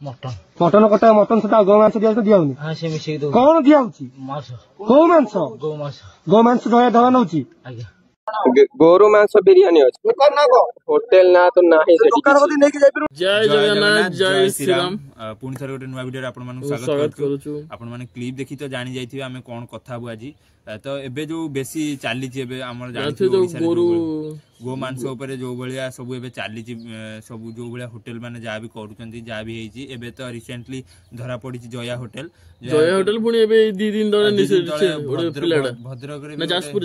Mutton mutton कटा mutton सटा गौ मांस दिया तो दिया होनी हां से मिसे दो कौन दिया होची मांस गौ मांस दया दवा नउची आज्ञा गोरु मांस बिरियानी अछि होटल ना तो नाही जय जगन्नाथ जय श्री राम पुणी थर गोटे नुआ वीडियो आपण मानक स्वागत करू आपण माने क्लिप देखि तो जानि जाइथिबे आमे कोन कथा हबु आज तो एबे जो बेसी चाली छि एबे हमर जानि गो मांस ऊपर जो भलिया सब एबे चाली छि सब जो भलिया होटल माने जा भी करूचंती जा भी हेछि एबे तो रिसेंटली धरा पड़ी छि जया होटल पुणी एबे 2 दिन दरे निसे ओडे पिलाडा भद्रक रे ना जाजपुर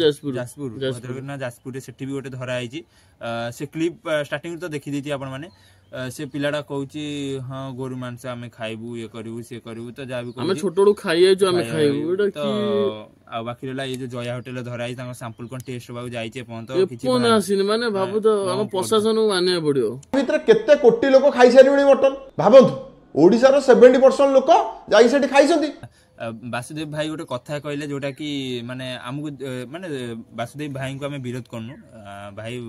भद्रक ना जाजपुर रे सेठी भी गोटे धरा हेछि से क्लिप स्टार्टिंग तो देखि देति आपण माने से पिलाडा कहूची हां गोरु मांस आमे खाइबू ये करबू से करबू तो जा भी आमे छोटोडू खाइए जो आमे खाइबू एटा की आ बाकी रहला ये जो जया होटल धराई तांको सैंपल कोन टेस्ट बाबू जाई छे पन तो किछि कोन आसीन माने भाबू तो हम प्रशासन माने पड़ियो भीतर केते कोटी लोक खाइ सारिबणी मटन भाबंतु ओडिसा रो 70% लोक जाई सेठी खाइसंती वासुदेव भाई गोटे कथा कहले जोटा कि माने हमको माने वासुदेव भाई को आमे विरोध करनु भाई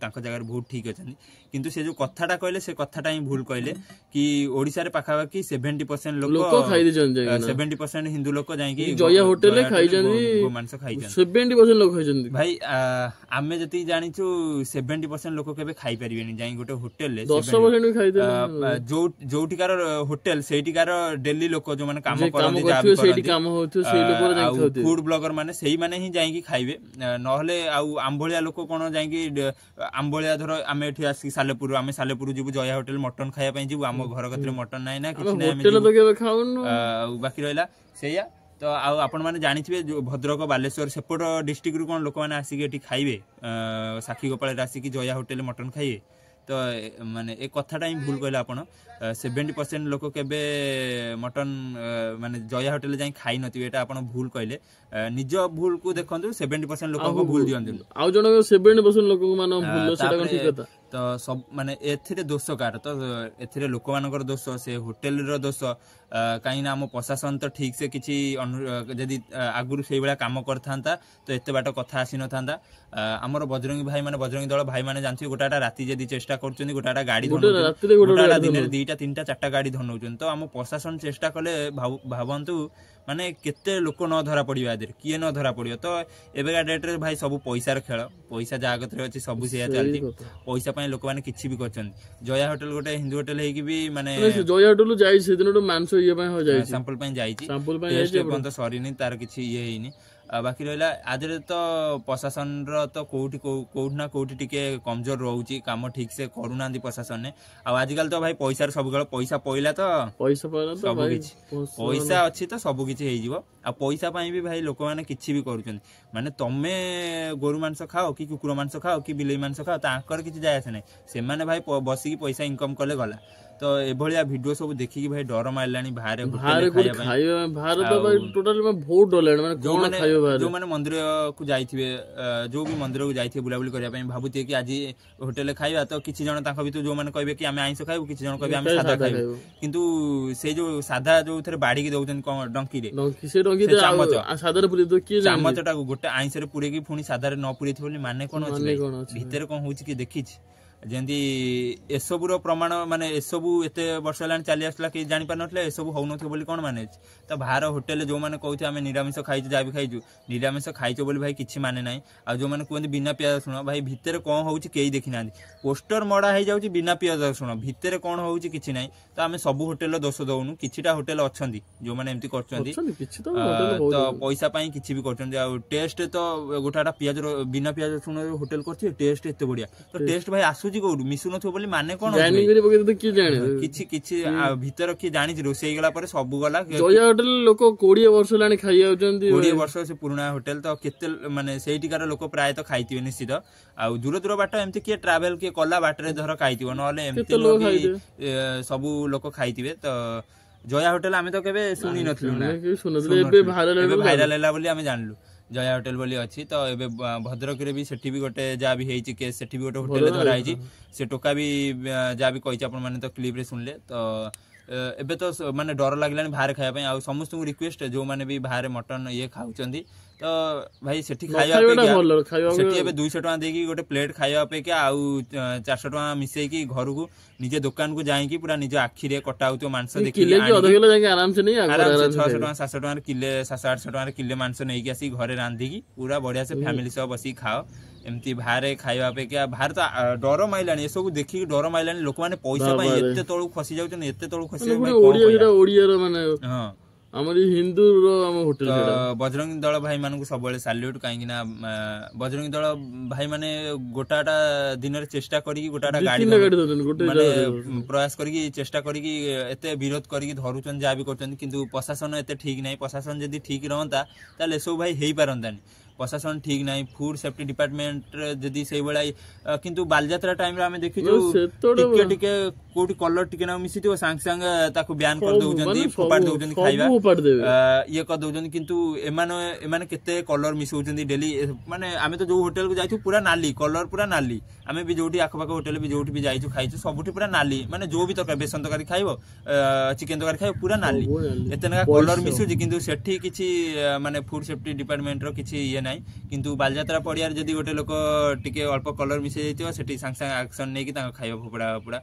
तांको जगह बहुत ठीक अछन किंतु से जो कथाटा कहले से कथाटा ही भूल कहले कि ओडिसा रे पाखा बाकी 70% लोक खाइ दिजन 70% हिंदू लोक जाई कि जया होटल खाइ जंदी गो मांस खाइ जंदी 70% लोक खाइ जंदी भाई आमे जति जानि छु 70% लोक केबे खाइ परिबेनी जाई गोटे होटल ले 10% भी खाइ दे जो ठिकार होटल सेठिकार डेली लोक जो माने काम करन जा सेठी काम होथु से लोक जाई खाउथु फूड ब्लॉगर माने सेही माने ही जाई कि खाइबे नहले आउ आंबोलिया लोक कोन जाई कि आंबोलिया धर आमे एठी आसी सालेपुर आमे सालेपुर जिबु जया होटल मटन खाया पई जिबु हम घर कतरे मटन नाही ना किछ नाही होटल तो केबे खाउनु बाकी रहला सेया तो आउ आपण माने जानिथिबे भद्रक बालेश्वर सेपट डिस्ट्रिक्ट रु कोन लोक माने आसी कि एठी खाइबे साखी गोपाल रे आसी कि जया होटल मटन खाइबे तो माने एक कथाटा ही भूल कहले आपण 70% लोक केबे मटन माने जया होटल जाई खाइ नथिबे एटा आपण भूल कहले निज भूल को देखंतु 70% लोक को भूल दियंतु आ जण 70% लोक को माने भूल सेटा कोन ठीक कथा तो सब माने एथिरे दोष कार तो एथिरे लोक मानकर दोष से होटल रो दोष काई ना हम प्रशासन तो ठीक से किछि जदी आगुरु सेई बेला काम करथांता तो एते बाट कथा आसी नथांता हमर बजरंगी भाई माने बजरंगी दल भाई माने जानछि गोटाटा राती जदी चेष्टा करचुनी गोटाटा गाड़ी गोटाटा दिन 2टा 3टा 4टा गाड़ी धनउचन तो हम प्रशासन चेष्टा कले भावंतु माने केते लोक न धरा पड़िबा देर किए न धरा पड़ियो तो एबेगा डेट रे भाई सब पैसा रे खेल पैसा जागत रे अछि सब सेया चलती पैसा पय लोक माने किछि भी करछन जया होटल गोटे हिंदू होटल हे कि भी माने जया होटल जाई से दिन मांस ये पय हो जाई सैंपल पय जाई छि सैंपल पय जाई छि तो सरी नहीं तार किछि ये हेनी बाकी रहला आज तो प्रशासन रो तो कोठी ना कोठी टिके कमजोर रहउची काम ठीक से करूना प्रशासन ने आजकल तो भाई पैसा सब पैसा पइला तो सब किछि पैसा अछि तो सब किछि हे जिवो आ पैसा पई भी भाई लोक माने किछि भी करूछन माने तमे गोरु मांस खाओ कि कुकुर मांस खाओ कि बिलाई मांस खाओ ताकर किछि जाय आसे नै से माने भाई बसी की पैसा इनकम करले गला तो ए भलिया वीडियो सब देखि कि भाई डर मारलानी बाहर खाइबा बाहर तो भाई टोटल में बहुत डर माने कोन खाइबा बाहर जो माने मंदिर को जाइथिबे जो भी मंदिर को जाइथिबे बुलाबुली करिया पई भाबुती कि आज होटल खाइबा तो किछि जण तांका भी जो माने कहबे कि हम आइंस खाइबो किछि जण कहबे हम सादा खाइबो किंतु से जो सादा जो थरे बाडी के दउतन डंकी रे से डंकी तो सादा रे पुरी तो की चामचटा गोटे आइंस रे पुरे कि पुनी सादा रे न पुरेथि बोली माने कोन अछि भीतर कोन होछि कि देखिछि जेंदी एसबुर प्रमाण माने एसबु एते वर्ष लान चली आसला कि जानि पार नथले एसबु होउ नथो बोली कोन माने त बाहर होटल जो माने कहथि हमें निरामिष खाइछु जा भी खाइछु निरामिष खाइछु बोली भाई किछि माने नाही आ जो माने कोन बिना प्याज सुनो भाई भीतर कोन होउछि केई देखि नांदी पोस्टर मडा हे जाउछि बिना प्याज सुनो भीतर कोन होउछि किछि नाही त हमें सब होटल दोष दउनु किछिटा होटल अछंदी जो माने एम्ति करछंदी तो पैसा पई किछि भी करछंदी आ टेस्ट तो गोटाटा प्याज बिना प्याज सुनो होटल करछि टेस्ट एते बढ़िया तो टेस्ट भाई आसुजी कोडु मिसु नथो बोली माने कोन जानि करी पके तो की जाने किछि भीतर की जानि रोसई गला पर सब गला जया होटल लोक 20 वर्ष लानी खाइ आउचंदी 20 वर्ष से पुराना होटल तो केते माने सेठिकार लोक प्राय तो खाइतिबे निश्चित आ दूर दूर बाट एम्ति के ट्रैवल के कला बाट रे धर खाइतिबो नले एम्ति सब लोक खाइतिबे तो जया होटल आमे तो केबे सुनी नथलु ना सुनथले एबे भाइराल हैला बोली आमे जानलु जया होटल बोली अच्छी तो एबे भद्रक रे भी सेठी भी गोटे जा भी हेछि केस सेठी भी गोटे होटल धरा हेछि से टोका भी जा भी कहिछि आपण माने तो क्लिप रे सुनले तो ଏବେ ତ ମାନେ ଡର ଲାଗିଲାଣି ବାହାରେ ଖାଇବା ପାଇଁ ଆଉ ସମସ୍ତଙ୍କୁ ରିକ୍वेଷ୍ଟ ଯୋଉମାନେ ବି ବାହାରେ ମଟନ ଇଏ ଖାଉଛନ୍ତି ତ ଭାଇ ସେଠି ଖାଇବା ଅପେକ୍ଷା ସେଠି ଏବେ 200 ଟଙ୍କା ଦେଇକି ଗୋଟେ ପ୍ଲେଟ୍ ଖାଇବା ଅପେକ୍ଷା ଆଉ 400 ଟଙ୍କା ମିଶେଇକି ଘରକୁ ନିଜେ ଦୋକାନକୁ ଯାଇକି ପୁରା ନିଜ ଆଖିରେ କଟା ହଉଥିବ ମାଂସ ଦେଖିକି 600 ଟଙ୍କା 700 ଟଙ୍କାର କିଲେ 700-800 ଟଙ୍କାର କିଲେ ମାଂସ ନେଇକି ଆସିକି ଘରେ ରାନ୍ଧିକି ପୁରା ବଢିଆ ସେ ଫ୍ୟାମିଲି ସହ ବସିକି ଖାଅ। ଏମିତି ବାହାରେ ଖାଇବା ଅପେକ୍ଷା ବାହାରେ ତ ଡର ମାଇଲାଣି ଏସବୁ ଦେଖିକି ଡର ମାଇଲାଣି ଲୋକମାନେ ପଇସା ପାଇଁ ଏତେ ତଳକୁ ଖସି ଯାଉଛନ୍ତି ଏତେ ତଳକୁ ଖସି ଯାଉଛନ୍ତି। ହଁ ଆମର ହିନ୍ଦୁର ଆମ ହୋଟେଲ ବଜରଙ୍ଗୀ ଦଳ ଭାଇ ମାନଙ୍କୁ ସବୁବେଳେ ସାଲ୍ୟୁଟ କାହିଁକି ନା ବଜରଙ୍ଗୀ ଦଳ ଭାଇ ମାନେ ଗୋଟାଟା ଦିନରେ ଚେଷ୍ଟା କରିକି ଗୋଟାଟା ଗାଡି ମାନେ ପ୍ରୟାସ କରିକି ଚେଷ୍ଟା କରିକି ଏତେ ବିରୋଧ କରିକି ଧରୁଛନ୍ତି ଯାହା ବି କରୁଛନ୍ତି କିନ୍ତୁ ପ୍ରଶାସନ ଏତେ ଠିକ ନାହିଁ। ପ୍ରଶାସନ ଯଦି ଠିକ ରହନ୍ତା ତାହେଲେ ଏସବୁ ଭାଇ ହେଇପାରନ୍ତାନି। प्रशासन ठीक ना फूड सेफ्टी डिपार्टमेंट जदि से किंतु बालजात्रा टाइम रे आमे देखिजो टिके टिके कोठी कलर टिके ना मिसी सांग सांग ताको ब्यान कर दउजंती फोपाड़ दउजंती खाइबा ये कर दउजंती किंतु एमाने केते कलर मिसउजंती डेली माने आमे तो जो होटल को जाइछु पूरा नाली कलर पूरा नाली आमे भी जोठी आखपाख होटल भी जोठी भी जाइछु खाइछु सबुठी पूरा नाली माने जो भी तरकारी बेसन तरकारी खाइबो चिकन तरकारी खाइबो पूरा नाली एतनका कलर मिसुजी किंतु सेठी किछि माने फूड सेफ्टी डिपार्टमेंट रो किछि ये नाही किंतु बालजात्रा पड़ियार जदि गोटे लोक टिके अल्प कलर मिसे जाइतो सेठी सांग सांग एक्शन नेकी तांका खाइबा फोपड़ा फोपड़ा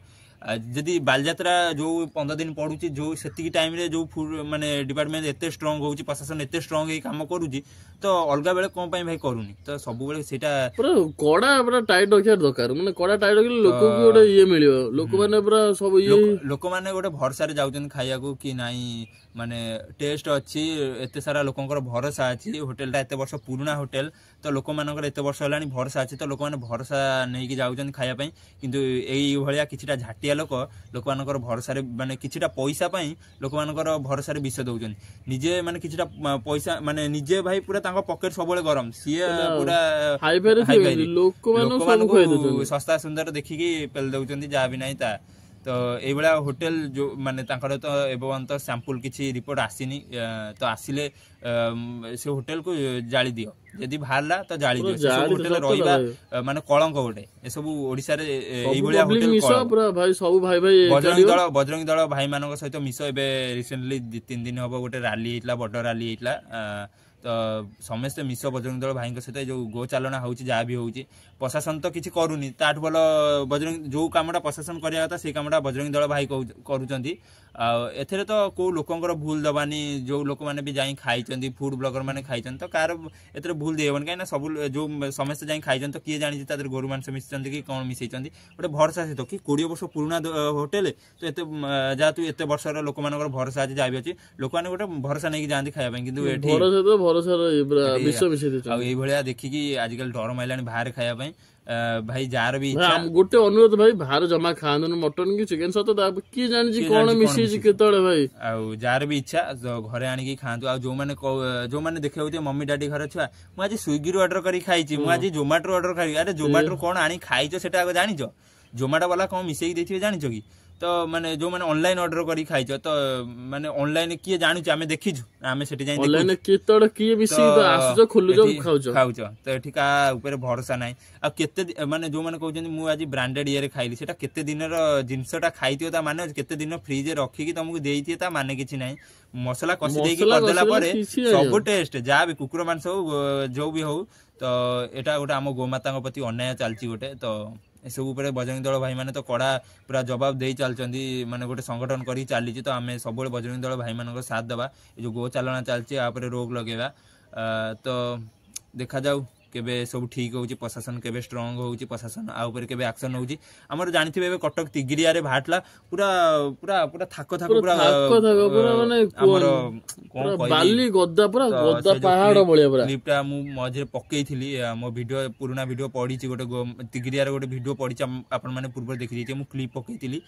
जदि बालजात्रा जो 15 दिन पड़ुची जो सेतिकी टाइम रे जो फूड माने डिपार्टमेंट एते स्ट्रांग होउची प्रशासन एते स्ट्रांग ए काम करूची तो अलगा बेले कोन पई भाई करूनी तो सब बेले सेटा पूरा कोडा पूरा टाइट रखिया दरकार माने कोडा टाइट रखिले लोक को गोटे ये मिलियो लोक माने पूरा सब ये लोक माने गोटे भरोसा रे जाउचन खाइया को कि नाही माने टेस्ट अछि एते सारा लोकंकर भरोसा अछि होटलटा एते वर्ष पुराना होटल तो लोक मानकर एते वर्ष हलानी भरोसा अछि तो लोक माने भरोसा नै कि जाउचन खाइया पई किंतु एई भलिया किछिटा झाटिया लोक मानकर भरोसा रे माने किछिटा पैसा पई लोक मानकर भरोसा रे विष दउचन निजे माने किछिटा पैसा माने निजे भाई पूरा तांको पॉकेट सबले गरम सिए पूरा हाई फाई लोक मानकर सस्ता सुंदर देखिकी पेल दउचंती जा भी नाही ता तो ए बळा होटल जो माने तांकर तो एबवंत सैंपल किछि रिपोर्ट आसीनी तो आसिले से होटल को जाली दियो यदि भारला तो जाली दियो से होटल रहिबा माने कलंक गोटे ए सब ओडिसा रे ए बळा होटल मिसो पूरा भाई सब भाई भाई बजरंगी दल भाई मानक सहित मिसो एबे रिसेंटली 2-3 दिन होबो गोटे रैली हितला बड रैली हितला तो समस्त मिसो बजरंगी दल भाई सहित जो गो चालना होउची जा भी होउची प्रशासन तो किछि करूनी ताठ बोल बजरंग जो कामटा प्रशासन करिया था से कामटा बजरंगी दल भाई करूचंती एथरे तो को लोकंकर भूल दबानी जो लोक माने भी जाई खाइचंती फूड ब्लॉगर माने खाइचंती तो कार एथरे भूल देबन काई ना सब जो समस्त जाई खाइचंती तो किए जानि तादर गोरु मानस मिसचंती कि कोन मिसैचंती ओटे भरोसा से तो कि 20 वर्ष पुराना होटल तो एते जा तू एते वर्ष रो लोक मानकर भरोसा आज जाबी अछि लोक माने गोटे भरोसा नै कि जांती खाइबा किंतु एठी भरोसा विश्व मिसै दे आ एई भलिया देखि कि आजकल डर माइलानी बाहर खाइबा पई भाई जार भी गोटे अनुरोध भाई बाहर जमा खान मटन की चिकेन सत किए जानी कौन मिसी केतले भाई आउ जार भी इच्छा घरे आनी खातु आ जो माने देखा मम्मी डाडी घर छुआ मुझे स्विगी रू ऑर्डर करी खाई मुझे जोमाटो ऑर्डर करी अरे जोमाटो कौन आनी खाई सेटा जानी जोमाटो वाला कौन मिसेई देथिबे जानी कि तो माने जो माने ऑनलाइन ऑर्डर करी खाइछ तो माने ऑनलाइन किए जानु आमे देखिछु आमे सेठी जाई ऑनलाइन केतड़ किए बिसी तो आसुछ खोलुछ खाउछ तो एठिका ऊपर भरोसा नाही आ केते माने जो माने कहउछन मु आज ब्रांडेड इयर खाइली सेटा केते दिनर जिंसटा खाइतियो ता माने केते दिन फ्रिज रे रखी कि तुमको देइतिए ता माने किछि नाही मसला कसी देकी कर देला परे सब टेस्ट जा भी कुकुर मांस हो जो भी हो तो एटा गोटे हम गोमाता प्रति अन्याय चलची गोटे तो सब ऊपर बजरंगी दल भाई माने तो कड़ा पूरा जवाब दे चलती माने गोटे संगठन करी चली तो आम सब बजरंगी दल भाई मान साथ देवा जो गो चालना चलती आप रोक लगेगा तो देखा जाऊ केबे सब ठीक होउची प्रशासन केबे स्ट्रांग होउची प्रशासन आ ऊपर केबे एक्शन होउची हमर जानिथिबे एबे कटक तिगिरिया रे भाटला पूरा पूरा पूरा थाको थाको पूरा माने कोन बाली गद्दा पूरा गद्दा पहाड़ बळिया पूरा क्लिपटा मु मझे पकेइथिली मो वीडियो पुराना वीडियो पढिची गोटे तिगिरिया रे गोटे वीडियो पढिची आपण माने पूर्व देखि दिति मु क्लिप पकेइथिली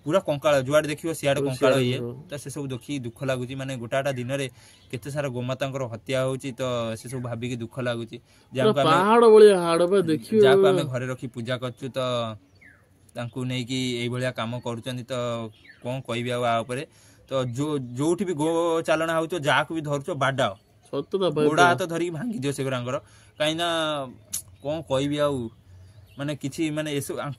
पूरा कंकाळ जुआड देखियो सियाड कंकाळ ये तो से सब देखि दुख लागुची माने गोटाटा दिन रे केते सारा गोमातांकर हत्या होउची तो से सब भाबी कि दुख लागुची जाको पहाड़ बळिया हाड़ पे देखियो जाको हमें घरे रखी पूजा करछु तो तांकू नै कि एई भलिया काम करूचंदी तो कोन कहबी आ ऊपर तो जोठी भी गो चालना होउचो जाको भी धरचो बाडा सत्य तो गोडा हाथ धरी भांगी दियो से गरांगर काइना कोन कहबी आ ମାନେ କିଛି ମାନେ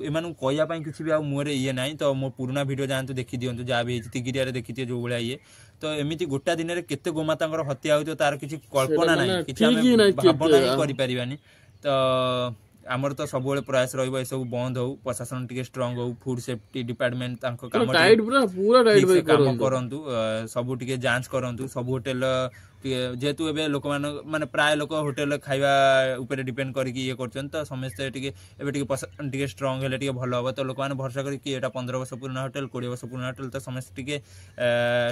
ଏମାନଙ୍କୁ କହିବା ପାଇଁ କିଛି ବି ଆଉ ମୁହଁରେ ଇଏ ନାହିଁ। ତ ମୋ ପୁରୁଣା ଭିଡ଼ିଓ ଯାଆନ୍ତୁ ଦେଖି ଦିଅନ୍ତୁ, ଯାହା ବି ହେଇଛି ତିଗିରିଆରେ ଦେଖିଥିବେ ଯୋଉ ଭଳିଆ ଇଏ। ତ ଏମିତି ଗୋଟା ଦିନରେ କେତେ ଗୋମାତାଙ୍କର ହତ୍ୟା ହଉଥିବ ତାର କିଛି କଳ୍ପନା ନାହିଁ, କିଛି ଆମେ ଭାବନା ହିଁ କରିପାରିବାନି। ତ ଆମର ତ ସବୁବେଳେ ପ୍ରୟାସ ରହିବ ଏସବୁ ବନ୍ଦ ହଉ, ପ୍ରଶାସନ ଟିକେ ଷ୍ଟ୍ରଙ୍ଗ ହଉ, ଫୁଡ ସେଫ୍ଟି ଡିପାର୍ଟମେଣ୍ଟ ତାଙ୍କ କାମ କରନ୍ତୁ, ସବୁ ଟିକେ ଯାଞ୍ଚ କରନ୍ତୁ। ସବୁ ହୋଟେଲ ଯେହେତୁ ଏବେ ଲୋକମାନଙ୍କ ମାନେ ପ୍ରାୟ ଲୋକ ହୋଟେଲ ଖାଇବା ଉପରେ ଡିପେଣ୍ଡ କରିକି ଇଏ କରୁଛନ୍ତି, ତ ସମସ୍ତେ ଟିକେ ଏବେ ଟିକେ ପ୍ରଶାସନ ଟିକେ ଷ୍ଟ୍ରଙ୍ଗ ହେଲେ ଟିକେ ଭଲ ହବ। ତ ଲୋକମାନେ ଭରସା କରିକି ଏଇଟା 15 ବର୍ଷ ପୁରୁଣା ହୋଟେଲ, 20 ବର୍ଷ ପୁରୁଣା ହୋଟେଲ, ତ ସମସ୍ତେ ଟିକେ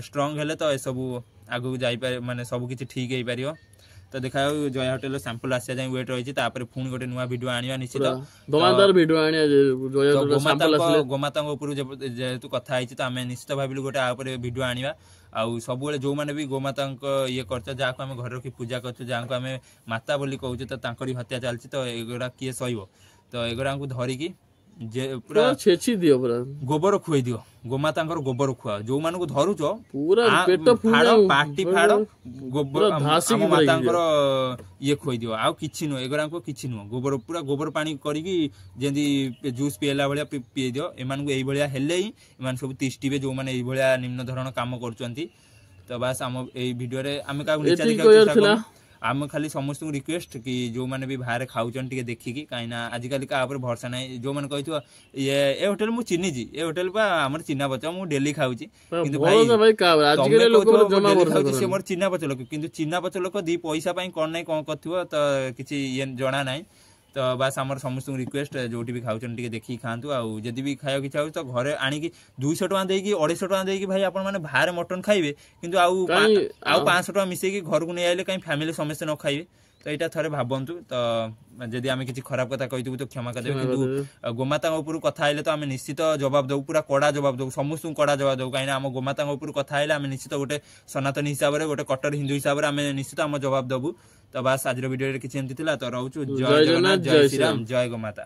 ଷ୍ଟ୍ରଙ୍ଗ ହେଲେ ତ ଏସବୁ ଆଗକୁ ଯାଇପାରେ, ମାନେ ସବୁ କିଛି ଠିକ ହେଇପାରିବ। ତ ଦେଖା ଜୟା ହୋଟେଲ ସାମ୍ପଲ ଆସିବା ଯାଇ ୱେଟ୍ ରହିଛି, ତାପରେ ପୁଣି ଗୋଟେ ନୂଆ ଭିଡିଓ ଆଣିବା ନିଶ୍ଚିତ। ଗୋମାତାଙ୍କ ଉପରୁ ଯେହେତୁ କଥା ହେଇଛି ତ ଆମେ ନିଶ୍ଚିତ ଭାବିଲୁ ଗୋଟେ ଆ ଉପରେ ଭିଡିଓ ଆଣିବା। ଆଉ ସବୁବେଳେ ଯୋଉମାନେ ବି ଗୋମାତାଙ୍କ ଇଏ କରୁଛ, ଯାହାକୁ ଆମେ ଘରେ ରଖି ପୂଜା କରୁଛୁ, ଯାହାକୁ ଆମେ ମାତା ବୋଲି କହୁଛୁ, ତ ତାଙ୍କରି ହତ୍ୟା ଚାଲିଛି। ତ ଏଗୁଡ଼ା କିଏ ସହିବ? ତ ଏଗୁଡ଼ାଙ୍କୁ ଧରିକି ପୁରା ଛେଚି ଦିଅ, ପୁରା ଗୋବର ଖୁଆଇ ଦିଅ, ଗୋମାତାଙ୍କର ଗୋବର ଖୁଆ। ଯୋଉମାନଙ୍କୁ ଧରୁଛ ପୁରା ପାଟି ଫାଡ, ଗୋବର ଆମ ମାତାଙ୍କର ଇଏ ଖୁଆଇ ଦିଅ, ଆଉ କିଛି ନୁହଁ। ଏଗୁଡ଼ାଙ୍କୁ କିଛି ନୁହଁ, ଗୋବର ପୁରା ଗୋବର ପାଣି କରିକି ଯେମିତି ଜୁସ୍ ପିଇଲା ଭଳିଆ ପିଇ ଦିଅ। ଏମାନଙ୍କୁ ଏଇଭଳିଆ ହେଲେ ହିଁ ଏମାନେ ସବୁ ତିଷ୍ଠିବେ, ଯୋଉମାନେ ଏଇଭଳିଆ ନିମ୍ନ ଧରଣ କାମ କରୁଛନ୍ତି। ତ ବାସ୍ ଆମ ଏଇ ଭିଡିଓରେ ଆମେ କାହାକୁ ନିଚା ଦେଖିବାକୁ ଚେଷ୍ଟା କରୁଛୁ। ଆମେ ଖାଲି ସମସ୍ତଙ୍କୁ ରିକ୍ୱେଷ୍ଟ କି ଯୋଉମାନେ ବି ବାହାରେ ଖାଉଛନ୍ତି ଟିକେ ଦେଖିକି, କାହିଁକି ନା ଆଜିକାଲି କାହା ଉପରେ ଭରସା ନାହିଁ। ଯୋଉମାନେ କହିଥିବ ଏ ହୋଟେଲ ମୁଁ ଚିହ୍ନିଛି, ଏ ହୋଟେଲ ବା ଆମର ଚିହ୍ନା ପରିଚୟ, ମୁଁ ଡେଲି ଖାଉଛି, କିନ୍ତୁ ଭାଇ ସେ ମୋର ଚିହ୍ନା ପରିଚୟ ଲୋକ, କିନ୍ତୁ ଚିହ୍ନା ପରିଚୟ ଲୋକ 2 ପଇସା ପାଇଁ କଣ ନାହିଁ କଣ କରିଥିବ, ତ କିଛି ଇଏ ଜଣା ନାହିଁ। ତ ବାସ୍ ଆମର ସମସ୍ତଙ୍କୁ ରିକ୍ୱେଷ୍ଟ, ଯୋଉଠି ବି ଖାଉଛନ୍ତି ଟିକେ ଦେଖିକି ଖାଆନ୍ତୁ। ଆଉ ଯଦି ବି ଖାଇବାକୁ ଇଚ୍ଛା ହଉଛି ତ ଘରେ ଆଣିକି 200 ଟଙ୍କା ଦେଇକି 250 ଟଙ୍କା ଦେଇକି ଭାଇ ଆପଣ ମାନେ ବାହାରେ ମଟନ ଖାଇବେ, କିନ୍ତୁ ଆଉ 500 ଟଙ୍କା ମିଶେଇକି ଘରକୁ ନେଇ ଆଇଲେ କାହିଁ ଫ୍ୟାମିଲି ସମସ୍ତେ ନ ଖାଇବେ? ତ ଏଇଟା ଥରେ ଭାବନ୍ତୁ। ତ ଯଦି ଆମେ କିଛି ଖରାପ କଥା କହିଥିବୁ ତ କ୍ଷମା କରିଦେବେ, କିନ୍ତୁ ଗୋମାତାଙ୍କ ଉପରୁ କଥା ହେଲେ ତ ଆମେ ନିଶ୍ଚିତ ଜବାବ ଦବୁ, ପୁରା କଡା ଜବାବ ଦବୁ, ସମସ୍ତଙ୍କୁ କଡା ଜବାବ ଦବୁ। କାହିଁକିନା ଆମ ଗୋମାତାଙ୍କ ଉପରୁ କଥା ହେଲେ ଆମେ ନିଶ୍ଚିତ ଗୋଟେ ସନାତନୀ ହିସାବରେ, ଗୋଟେ କଟ୍ଟର ହିନ୍ଦୁ ହିସାବରେ ଆମେ ନିଶ୍ଚିତ ଆମ ଜବାବ ଦବୁ। ତ ବାସ୍ ଆଜିର ଭିଡିଓରେ କିଛି ଏମିତି ଥିଲା। ତ ରହୁଛୁ, ଜୟ ଜଗନ୍ନାଥ, ଜୟ ଶ୍ରୀରାମ, ଜୟ ଗୋମାତା।